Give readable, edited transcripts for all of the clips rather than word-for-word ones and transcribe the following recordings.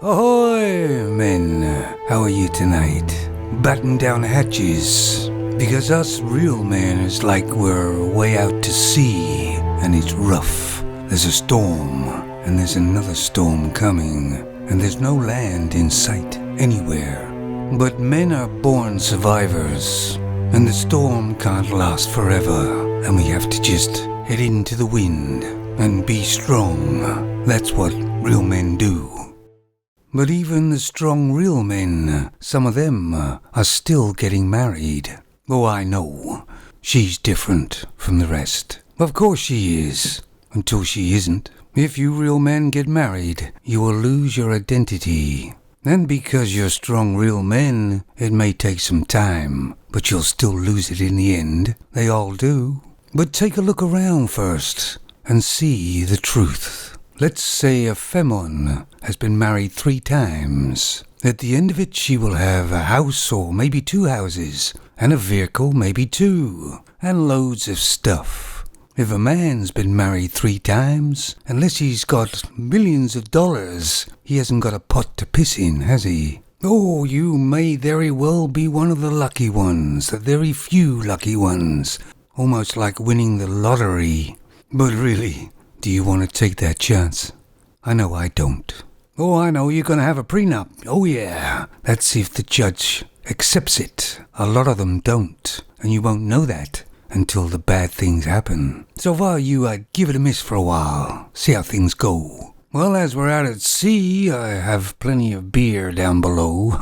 Ahoy, men! How are you tonight? Batten down hatches, because us real men is like we're way out to sea, and it's rough. There's a storm, and there's another storm coming, and there's no land in sight anywhere. But men are born survivors, and the storm can't last forever, and we have to just head into the wind and be strong. That's what real men do. But even the strong real men, some of them are still getting married. Oh, I know. She's different from the rest. Of course she is, until she isn't. If you real men get married, you will lose your identity. And because you're strong real men, it may take some time, but you'll still lose it in the end. They all do. But take a look around first and see the truth. Let's say a femme has been married 3 times. At the end of it, she will have a house or maybe 2 houses, and a vehicle, maybe 2, and loads of stuff. If a man's been married 3 times, unless he's got millions of dollars, he hasn't got a pot to piss in, has he? Oh, you may very well be one of the lucky ones, the very few lucky ones, almost like winning the lottery. But really, do you want to take that chance? I know I don't. Oh, I know you're going to have a prenup. Oh, yeah. That's if the judge accepts it. A lot of them don't, and you won't know that until the bad things happen. So far, I'd give it a miss for a while. See how things go. Well, as we're out at sea, I have plenty of beer down below.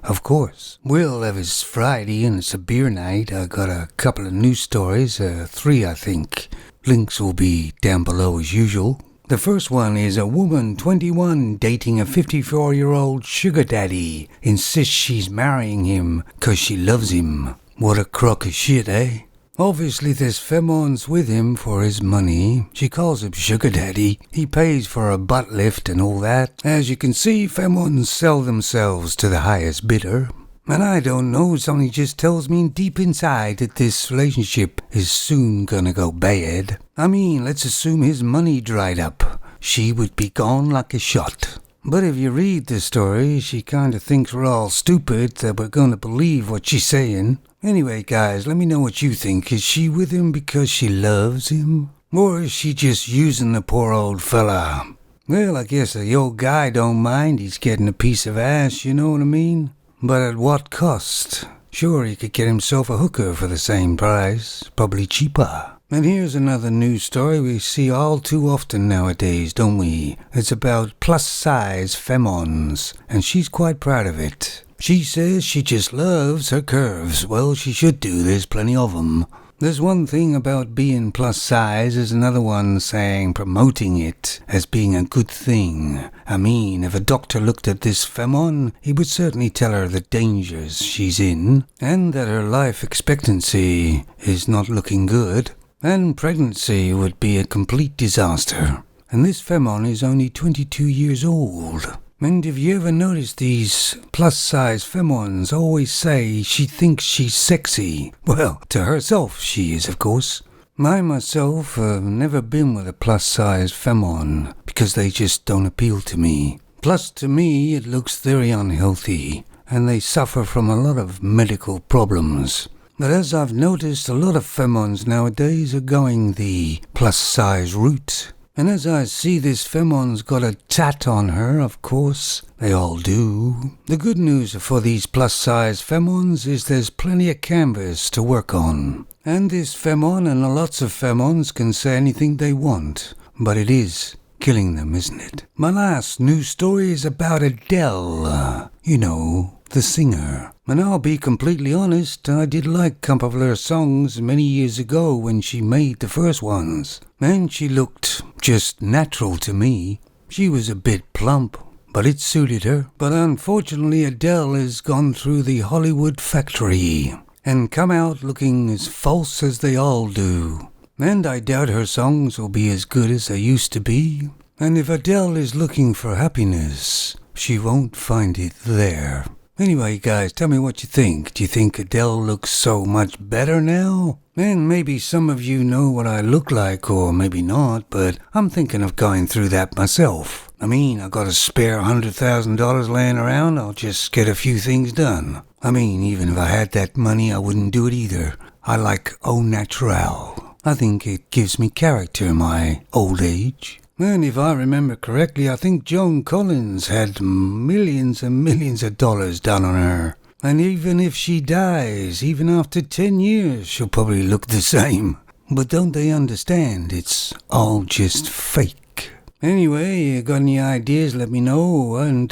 Of course. Well, it was Friday, and it's a beer night. I got a couple of news stories, 3, I think. Links will be down below as usual. The first one is a woman, 21, dating a 54-year-old sugar daddy. Insists she's marrying him 'cause she loves him. What a crock of shit, eh? Obviously there's femmes with him for his money. She calls him sugar daddy. He pays for a butt lift and all that. As you can see, femmes sell themselves to the highest bidder. And I don't know, something just tells me deep inside that this relationship is soon gonna go bad. I mean, let's assume his money dried up. She would be gone like a shot. But if you read the story, she kinda thinks we're all stupid, that we're gonna believe what she's saying. Anyway, guys, let me know what you think. Is she with him because she loves him? Or is she just using the poor old fella? Well, I guess the old guy don't mind. He's getting a piece of ass, you know what I mean? But at what cost? Sure, he could get himself a hooker for the same price, probably cheaper. And here's another news story we see all too often nowadays, don't we? It's about plus-size femmes, and she's quite proud of it. She says she just loves her curves. Well, she should do, there's plenty of them. There's one thing about being plus size, there's another one saying promoting it as being a good thing. I mean, if a doctor looked at this femme, he would certainly tell her the dangers she's in, and that her life expectancy is not looking good, and pregnancy would be a complete disaster. And this femme is only 22 years old. And have you ever noticed these plus-size femmes always say she thinks she's sexy? Well, to herself she is, of course. I myself have never been with a plus-size femme because they just don't appeal to me. Plus, to me, it looks very unhealthy, and they suffer from a lot of medical problems. But as I've noticed, a lot of femmes nowadays are going the plus-size route. And as I see this femme's got a tat on her, of course, they all do. The good news for these plus-size femmes is there's plenty of canvas to work on. And this femme and lots of femmes can say anything they want, but it is killing them, isn't it? My last news story is about Adele, you know, the singer. And I'll be completely honest, I did like a couple of her songs many years ago when she made the first ones. And she looked just natural to me. She was a bit plump, but it suited her. But unfortunately, Adele has gone through the Hollywood factory and come out looking as false as they all do. And I doubt her songs will be as good as they used to be. And if Adele is looking for happiness, she won't find it there. Anyway, guys, tell me what you think. Do you think Adele looks so much better now? And maybe some of you know what I look like, or maybe not, but I'm thinking of going through that myself. I mean, I got a spare $100,000 laying around, I'll just get a few things done. I mean, even if I had that money, I wouldn't do it either. I like au naturel. I think it gives me character in my old age. And if I remember correctly, I think Joan Collins had millions and millions of dollars done on her. And even if she dies, even after 10 years, she'll probably look the same. But don't they understand? It's all just fake. Anyway, you got any ideas, let me know. And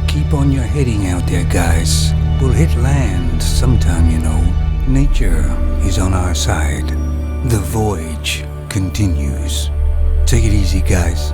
keep on your heading out there, guys. We'll hit land sometime, you know. Nature is on our side. The voyage continues. Take it easy, guys.